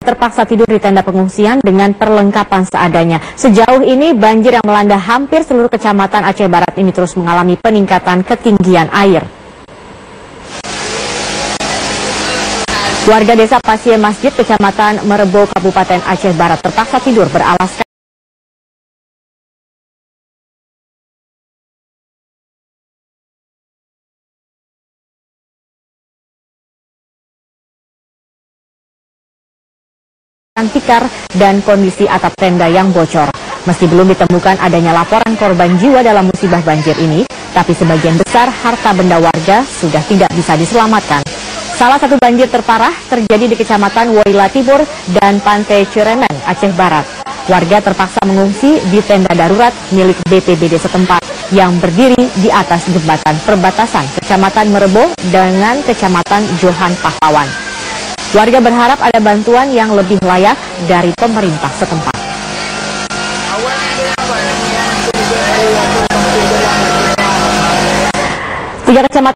terpaksa tidur di tenda pengungsian dengan perlengkapan seadanya. Sejauh ini banjir yang melanda hampir seluruh kecamatan Aceh Barat ini terus mengalami peningkatan ketinggian air. Warga desa Pasien Masjid, Kecamatan Merebo, Kabupaten Aceh Barat terpaksa tidur beralaskan tikar dan kondisi atap tenda yang bocor. Meski belum ditemukan adanya laporan korban jiwa dalam musibah banjir ini, tapi sebagian besar harta benda warga sudah tidak bisa diselamatkan. Salah satu banjir terparah terjadi di Kecamatan Woila Timur dan Pantai Ciremen, Aceh Barat. Warga terpaksa mengungsi di tenda darurat milik BPBD setempat yang berdiri di atas jembatan perbatasan Kecamatan Merebo dengan Kecamatan Johan Pahlawan. Warga berharap ada bantuan yang lebih layak dari pemerintah setempat. Tiga kecamatan